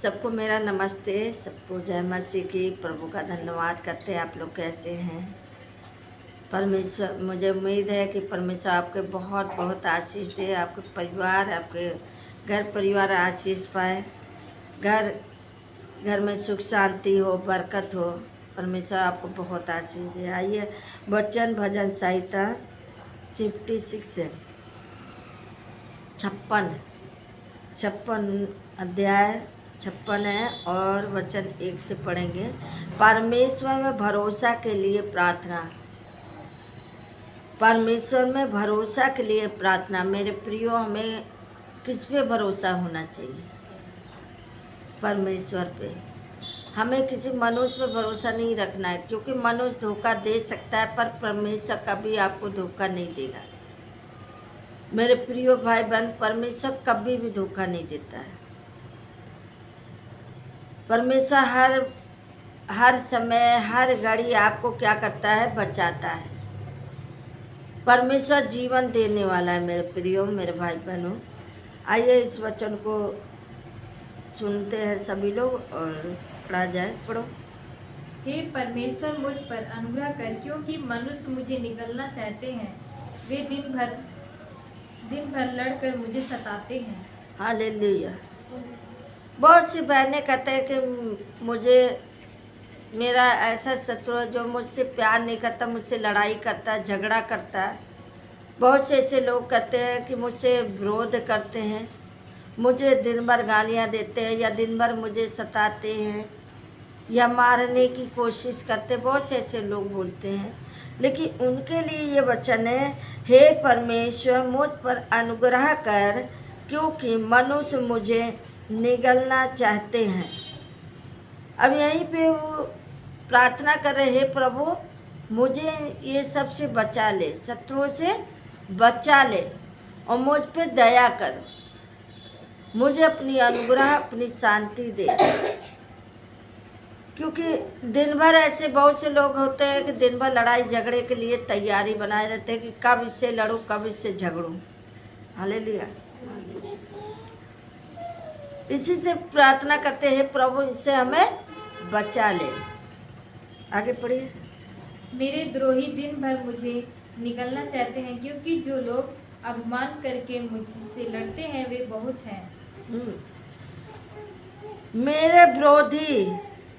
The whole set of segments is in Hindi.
सबको मेरा नमस्ते। सबको जय मसीह की। प्रभु का धन्यवाद करते हैं। आप लोग कैसे हैं? परमेश्वर, मुझे उम्मीद है कि परमेश्वर आपके बहुत बहुत आशीष दे। आपके परिवार, आपके घर परिवार आशीष पाए। घर घर में सुख शांति हो, बरकत हो। परमेश्वर आपको बहुत आशीष दे। आइए वचन भजन संहिता 56 छप्पन अध्याय 56 है और वचन 1 से पढ़ेंगे। परमेश्वर में भरोसा के लिए प्रार्थना। परमेश्वर में भरोसा के लिए प्रार्थना। मेरे प्रियो, हमें किस पे भरोसा होना चाहिए? परमेश्वर पे। हमें किसी मनुष्य पे भरोसा नहीं रखना है, क्योंकि मनुष्य धोखा दे सकता है पर परमेश्वर कभी आपको धोखा नहीं देगा। मेरे प्रियो भाई बहन, परमेश्वर कभी भी धोखा नहीं देता है। परमेश्वर हर समय हर घड़ी आपको क्या करता है? बचाता है। परमेश्वर जीवन देने वाला है। मेरे प्रियो, मेरे भाई बहनों, आइए इस वचन को सुनते हैं सभी लोग और पढ़ा जाए। पढ़ो। हे परमेश्वर, मुझ पर अनुग्रह कर, क्योंकि मनुष्य मुझे निगलना चाहते हैं। वे दिन भर लड़कर मुझे सताते हैं। हालेलुया। बहुत सी बहनें कहते हैं कि मुझे मेरा ऐसा शत्रु है जो मुझसे प्यार नहीं करता, मुझसे लड़ाई करता है, झगड़ा करता है। बहुत से ऐसे लोग कहते हैं कि मुझसे विरोध करते हैं, मुझे दिन भर गालियाँ देते हैं या दिन भर मुझे सताते हैं या मारने की कोशिश करते। बहुत से ऐसे लोग बोलते हैं, लेकिन उनके लिए ये वचन है, हे परमेश्वर, मुझ पर अनुग्रह कर, क्योंकि मनुष्य मुझे निगलना चाहते हैं। अब यहीं पे वो प्रार्थना कर रहे, हे प्रभु, मुझे ये सब से बचा ले, शत्रुओं से बचा ले और मुझ पे दया कर, मुझे अपनी अनुग्रह, अपनी शांति दे। क्योंकि दिन भर ऐसे बहुत से लोग होते हैं कि दिन भर लड़ाई झगड़े के लिए तैयारी बनाए रहते हैं कि कब इससे लड़ूं, कब इससे झगड़ूं। हालेलुया। इसी से प्रार्थना करते हैं, प्रभु इससे हमें बचा ले। आगे पढ़िए। मेरे द्रोही दिन भर मुझे निगलना चाहते हैं, क्योंकि जो लोग अपमान करके मुझसे लड़ते हैं वे बहुत हैं। मेरे विरोधी,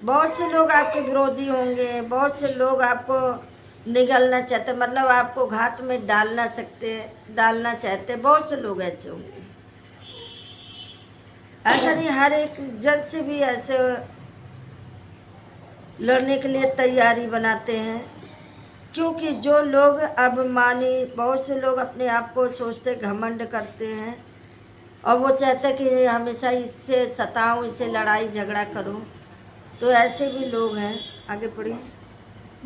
बहुत से लोग आपके विरोधी होंगे। बहुत से लोग आपको निगलना चाहते, मतलब आपको घात में डालना चाहते। बहुत से लोग ऐसे होंगे। ऐसा नहीं, हर एक जन से भी ऐसे लड़ने के लिए तैयारी बनाते हैं। क्योंकि जो लोग अभिमानी, बहुत से लोग अपने आप को सोचते, घमंड करते हैं और वो चाहते कि हमेशा इससे सताऊं, इससे लड़ाई झगड़ा करूं। तो ऐसे भी लोग हैं। आगे पढ़िए।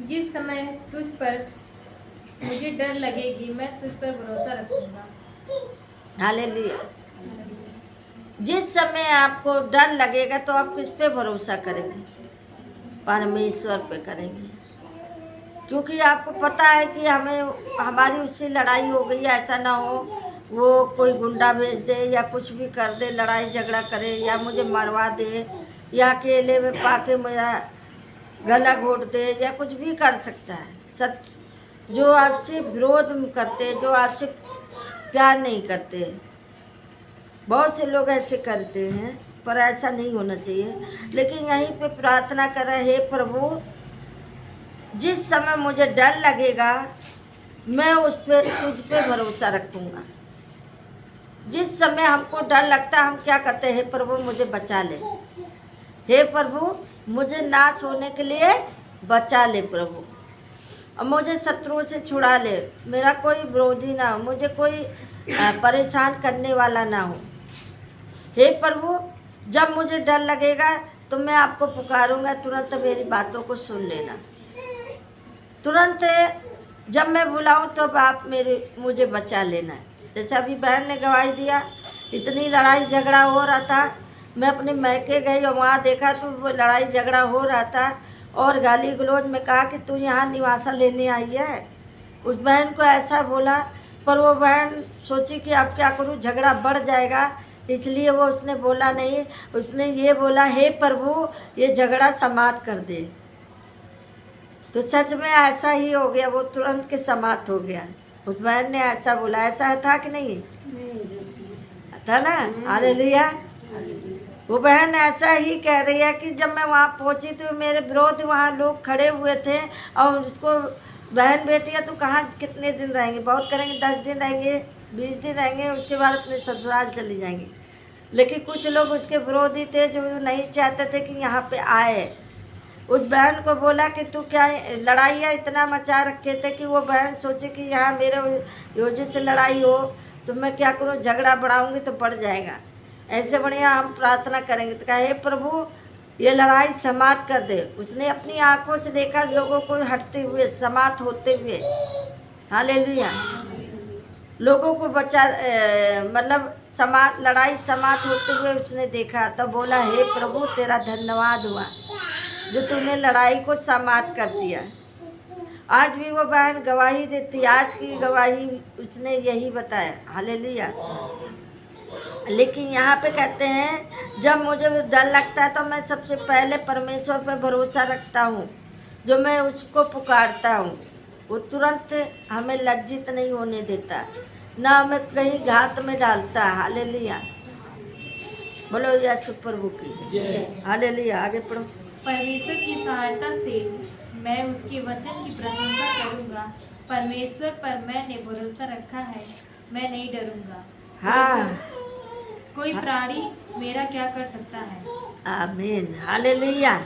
जिस समय तुझ पर मुझे डर लगेगी, मैं तुझ पर भरोसा रखूंगा। हालेलुया। जिस समय आपको डर लगेगा तो आप किस पे भरोसा करेंगे? परमेश्वर पे करेंगे। क्योंकि आपको पता है कि हमारी उससे लड़ाई हो गई, ऐसा ना हो वो कोई गुंडा भेज दे या कुछ भी कर दे, लड़ाई झगड़ा करे या मुझे मरवा दे या अकेले में पाके मेरा गला घोट दे या कुछ भी कर सकता है। जो आपसे विरोध करते, जो आपसे प्यार नहीं करते, बहुत से लोग ऐसे करते हैं, पर ऐसा नहीं होना चाहिए। लेकिन यहीं पे प्रार्थना कर रहे, हे प्रभु, जिस समय मुझे डर लगेगा मैं तुझ पे भरोसा रखूँगा। जिस समय हमको डर लगता है हम क्या करते हैं? हे प्रभु मुझे बचा ले, हे प्रभु मुझे नाश होने के लिए बचा ले प्रभु, और मुझे शत्रुओं से छुड़ा ले। मेरा कोई विरोधी ना हो, मुझे कोई परेशान करने वाला ना हो। हे प्रभु, जब मुझे डर लगेगा तो मैं आपको पुकारूंगा, तुरंत मेरी बातों को सुन लेना। तुरंत जब मैं बुलाऊं तो आप मुझे बचा लेना। जैसे अभी बहन ने गवाही दिया, इतनी लड़ाई झगड़ा हो रहा था, मैं अपने मैके गई और वहाँ देखा तो वो लड़ाई झगड़ा हो रहा था और गाली गलौज में कहा कि तू यहाँ निवासा लेने आई है। उस बहन को ऐसा बोला, पर वो बहन सोची कि अब क्या करूँ, झगड़ा बढ़ जाएगा इसलिए वो उसने बोला नहीं, उसने ये बोला हे प्रभु ये झगड़ा समाप्त कर दे। तो सच में ऐसा ही हो गया, वो तुरंत के समाप्त हो गया। उस बहन ने ऐसा बोला, ऐसा था कि नहीं था ना? हालेलुया। वो बहन ऐसा ही कह रही है कि जब मैं वहाँ पहुँची तो मेरे विरोध वहाँ लोग खड़े हुए थे और उसको बहन बेटी है तो कहाँ कितने दिन रहेंगे, बहुत करेंगे 10 दिन रहेंगे 20 दिन रहेंगे, उसके बाद अपने ससुराल चली जाएंगे। लेकिन कुछ लोग उसके विरोधी थे जो नहीं चाहते थे कि यहाँ पे आए। उस बहन को बोला कि तू क्या लड़ाइयाँ इतना मचा रखे थे कि वो बहन सोचे कि यहाँ मेरे योजना से लड़ाई हो तो मैं क्या करूँ, झगड़ा बढ़ाऊँगी तो बढ़ जाएगा, ऐसे बढ़िया हम प्रार्थना करेंगे। तो कहा हे प्रभु ये लड़ाई समाप्त कर दे। उसने अपनी आंखों से देखा लोगों को हटते हुए, समाप्त होते हुए। हालेलुया। लोगों को बचा मतलब समाप्त, लड़ाई समाप्त होते हुए उसने देखा। तब बोला हे प्रभु तेरा धन्यवाद हुआ जो तूने लड़ाई को समाप्त कर दिया। आज भी वो बहन गवाही देती, आज की गवाही उसने यही बताया। हालेलुया। लेकिन यहाँ पे कहते हैं जब मुझे डर लगता है तो मैं सबसे पहले परमेश्वर पे भरोसा रखता हूँ, जो मैं उसको पुकारता हूँ वो तुरंत हमें लज्जित नहीं होने देता, ना हमें कहीं घात में डालता। हालेलुया। बोलो यीशु प्रभु की हालेलुया। आगे पढ़ो। परमेश्वर की सहायता से मैं उसके वचन की प्रशंसा करूंगा। परमेश्वर पर मैंने भरोसा रखा है, मैं नहीं डरूंगा। हाँ, कोई प्राणी मेरा क्या कर सकता है? आमीन। हालेलुया।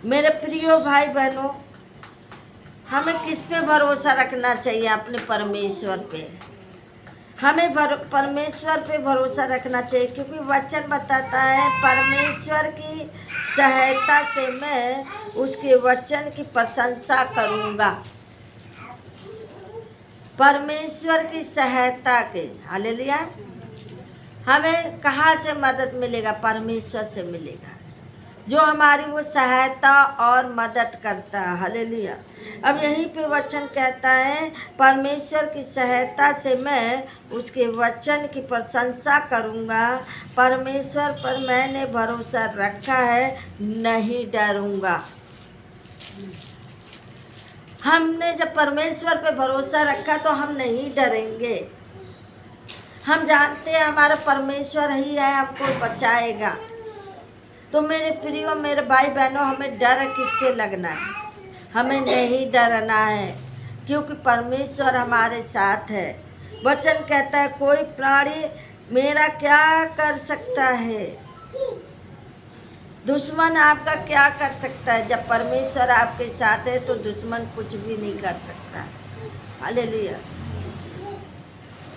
मेरे प्रिय भाई बहनों, हमें किस पे भरोसा रखना चाहिए? अपने परमेश्वर पे। हमें परमेश्वर पे भरोसा रखना चाहिए, क्योंकि वचन बताता है परमेश्वर की सहायता से मैं उसके वचन की प्रशंसा करूँगा। परमेश्वर की सहायता के, हालेलुया। हमें कहाँ से मदद मिलेगा? परमेश्वर से मिलेगा, जो हमारी वो सहायता और मदद करता है। हालेलुया। अब यहीं पे वचन कहता है परमेश्वर की सहायता से मैं उसके वचन की प्रशंसा करूँगा। परमेश्वर पर मैंने भरोसा रखा है, नहीं डरूँगा। हमने जब परमेश्वर पे भरोसा रखा तो हम नहीं डरेंगे। हम जानते हैं हमारा परमेश्वर ही है, हमको बचाएगा। तो मेरे प्रियो, मेरे भाई बहनों, हमें डर किससे लगना है? हमें नहीं डरना है, क्योंकि परमेश्वर हमारे साथ है। वचन कहता है कोई प्राणी मेरा क्या कर सकता है? दुश्मन आपका क्या कर सकता है? जब परमेश्वर आपके साथ है तो दुश्मन कुछ भी नहीं कर सकता। हालेलुया।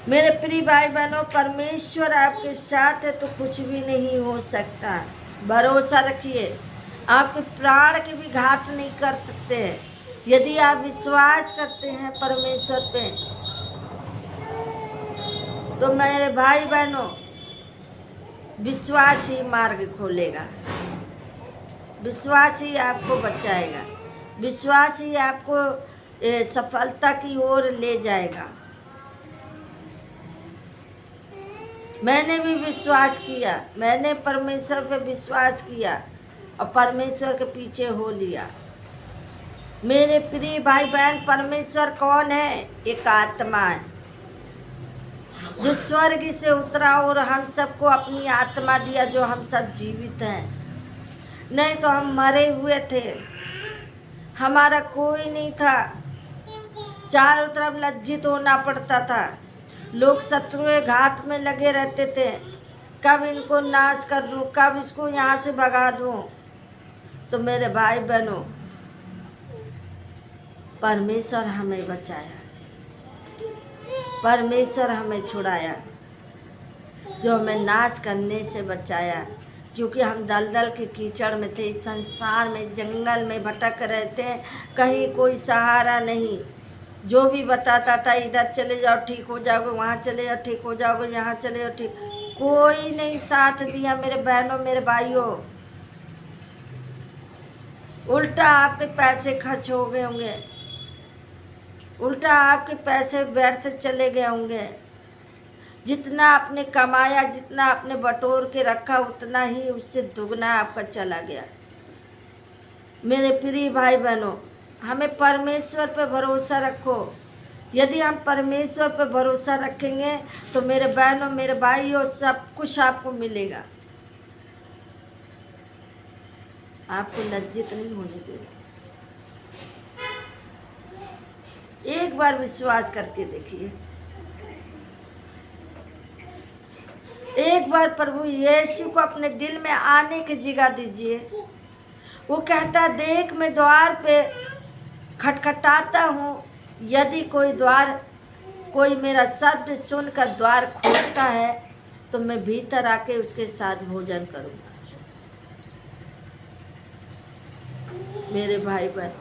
मेरे प्रिय भाई बहनों, परमेश्वर आपके साथ है तो कुछ भी नहीं हो सकता। भरोसा रखिए, आपके प्राण के भी घात नहीं कर सकते हैं यदि आप विश्वास करते हैं परमेश्वर पे। तो मेरे भाई बहनों, विश्वास ही मार्ग खोलेगा, विश्वास ही आपको बचाएगा, विश्वास ही आपको सफलता की ओर ले जाएगा। मैंने भी विश्वास किया, मैंने परमेश्वर पे विश्वास किया और परमेश्वर के पीछे हो लिया। मेरे प्रिय भाई बहन, परमेश्वर कौन है? एक आत्मा है जो स्वर्ग से उतरा और हम सबको अपनी आत्मा दिया, जो हम सब जीवित हैं। नहीं तो हम मरे हुए थे, हमारा कोई नहीं था, चारों तरफ लज्जित होना पड़ता था। लोग शत्रुए घाट में लगे रहते थे, कब इनको नाश कर दूं, कब इसको यहाँ से भगा दूं। तो मेरे भाई बहनों, परमेश्वर हमें बचाया, परमेश्वर हमें छुड़ाया, जो हमें नाश करने से बचाया। क्योंकि हम दलदल के कीचड़ में थे, इस संसार में, जंगल में भटक रहे थे, कहीं कोई सहारा नहीं। जो भी बताता था इधर चले जाओ ठीक हो जाओगे, वहाँ चले जाओ ठीक हो जाओगे, यहाँ चले जाओ ठीक, कोई नहीं साथ दिया मेरे बहनों, मेरे भाइयों। उल्टा आपके पैसे खर्च हो गए होंगे, उल्टा आपके पैसे व्यर्थ चले गए होंगे। जितना आपने कमाया, जितना आपने बटोर के रखा, उतना ही उससे दुगना आपका चला गया। मेरे प्रिय भाई बहनों, हमें परमेश्वर पर भरोसा रखो। यदि हम परमेश्वर पर भरोसा रखेंगे तो मेरे बहनों, मेरे भाइयों, सब कुछ आपको मिलेगा। आपको लज्जित नहीं होने देगा। एक बार विश्वास करके देखिए, एक बार प्रभु यीशु को अपने दिल में आने की जगह दीजिए। वो कहता, देख मैं द्वार पे खटखटाता हूँ, यदि कोई मेरा शब्द सुनकर द्वार खोलता है तो मैं भीतर आके उसके साथ भोजन करूँगा। मेरे भाई बहन,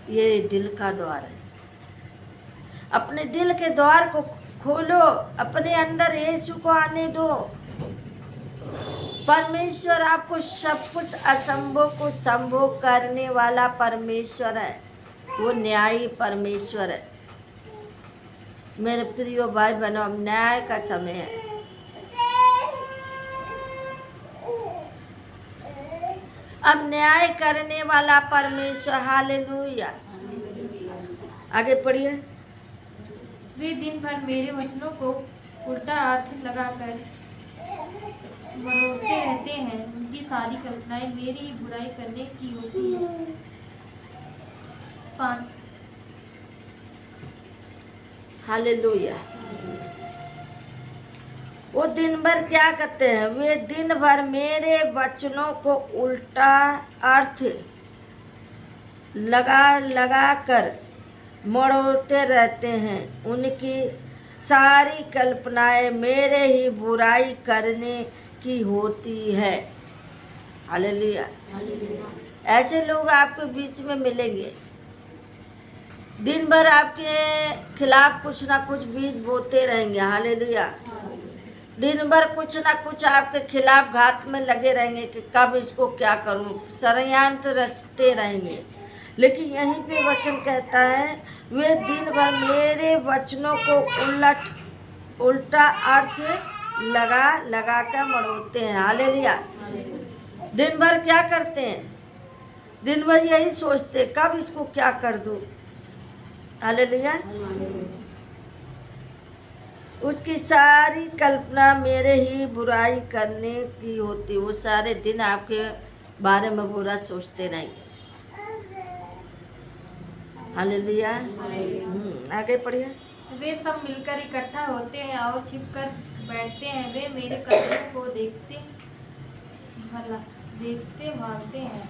ये दिल का द्वार है। अपने दिल के द्वार को खोलो, अपने अंदर यीशु को आने दो। परमेश्वर आपको सब कुछ असंभव को संभव करने वाला परमेश्वर है। वो न्यायी परमेश्वर है। मेरे प्रिय भाई बहनों, अब न्याय का समय है। अब न्याय करने वाला परमेश्वर, हालेलुया। आगे पढ़िए। वे दिन भर मेरे वचनों को उल्टा अर्थ लगाकर मरोड़ते रहते हैं। उनकी सारी कल्पनाएं मेरी ही बुराई करने की होती है। 5। हालेलुया। वो दिन भर क्या करते हैं? वे दिन भर मेरे वचनों को उल्टा अर्थ लगा कर मरोड़ते रहते हैं। उनकी सारी कल्पनाएं मेरे ही बुराई करने की होती है। हालेलुया। ऐसे लोग आपके बीच में मिलेंगे, दिन भर आपके खिलाफ कुछ ना कुछ बीज बोते रहेंगे। हालेलुया। दिन भर कुछ ना कुछ आपके खिलाफ घात में लगे रहेंगे कि कब इसको क्या करूं, षड्यंत्र रचते रहेंगे। लेकिन यहीं पे वचन कहता है, वे दिन भर मेरे वचनों को उल्टा अर्थ लगा कर मरोड़ते हैं। हालेलुया। दिन भर क्या करते हैं? दिन भर यही सोचते, कब इसको क्या कर दूं। हालेलुया। उसकी सारी कल्पना मेरे ही बुराई करने की होती। वो सारे दिन आपके बारे में बुरा सोचते रहेंगे। हालेलुया। आगे पढ़िए। वे सब मिलकर इकट्ठा होते हैं और छिपकर बैठते हैं। वे मेरे कदमों को देखते भागते हैं।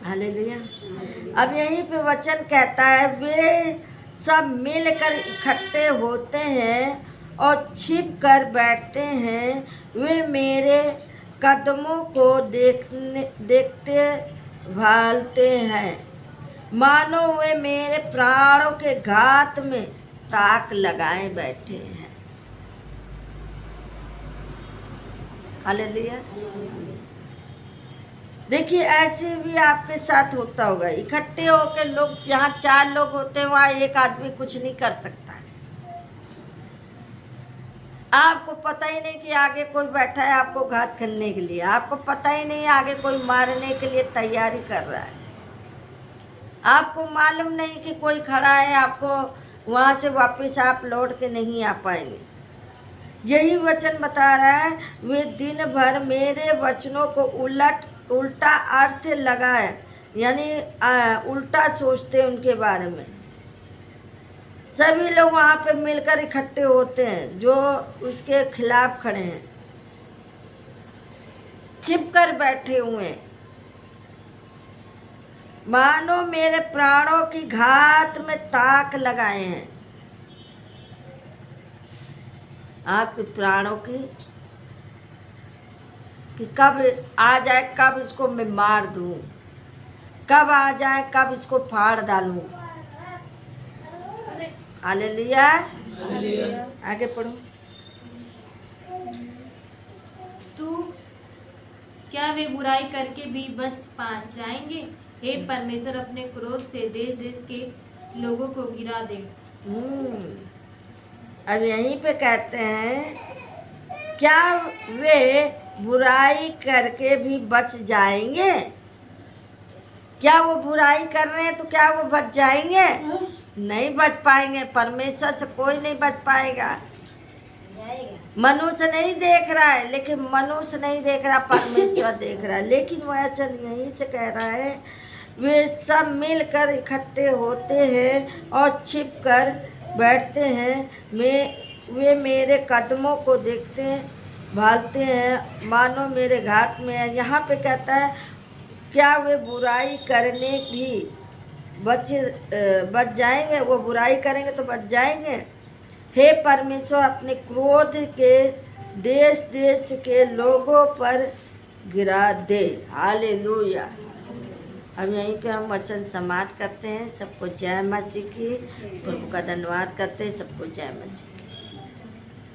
हालेलुया। अब यहीं पे वचन कहता है, वे सब मिलकर इकट्ठे होते हैं और छिप कर बैठते हैं। वे मेरे कदमों को देखते भालते हैं, मानो वे मेरे प्राणों के घात में ताक लगाए बैठे हैं। हालेलुया। देखिए, ऐसे भी आपके साथ होता होगा। इकट्ठे होकर लोग, जहाँ 4 लोग होते हैं वहाँ एक आदमी कुछ नहीं कर सकता। आपको पता ही नहीं कि आगे कोई बैठा है आपको घात करने के लिए। आपको पता ही नहीं आगे कोई मारने के लिए तैयारी कर रहा है। आपको मालूम नहीं कि कोई खड़ा है, आपको वहाँ से वापस आप लौट के नहीं आ पाएंगे। यही वचन बता रहा है, वे दिन भर मेरे वचनों को उल्टा अर्थ लगाए, यानी उल्टा सोचते उनके बारे में। सभी लोग वहाँ पे मिलकर इकट्ठे होते हैं जो उसके खिलाफ खड़े हैं, छिपकर बैठे हुए हैं, मानो मेरे प्राणों की घात में ताक लगाए हैं। आपके प्राणों की कि कब आ जाए, कब इसको मैं मार दूं, कब आ जाए, कब इसको फाड़ डालूं। हालेलुया। आगे पढ़ो। तू क्या वे बुराई करके भी बच जाएंगे? हे परमेश्वर, अपने क्रोध से देश देश के लोगों को गिरा दे। अब यहीं पे कहते हैं, क्या वे बुराई करके भी बच जाएंगे? क्या वो बुराई कर रहे हैं तो क्या वो बच जाएंगे? नहीं बच पाएंगे। परमेश्वर से कोई नहीं बच पाएगा। मनुष्य नहीं देख रहा है, लेकिन मनुष्य नहीं देख रहा, परमेश्वर देख रहा है। लेकिन वह वचन यहीं से कह रहा है, वे सब मिलकर इकट्ठे होते हैं और छिप कर बैठते हैं। वे मेरे कदमों को देखते हैं, भालते हैं, मानो मेरे घात में है। यहाँ पे कहता है, क्या वे बुराई करने भी बच जाएंगे? वो बुराई करेंगे तो बच जाएंगे। हे परमेश्वर, अपने क्रोध के देश देश के लोगों पर गिरा दे। हालेलुया। अब यहीं पे हम वचन समाप्त करते हैं। सबको जय मसीह की। प्रभु का धन्यवाद करते हैं। सबको जय मसीह।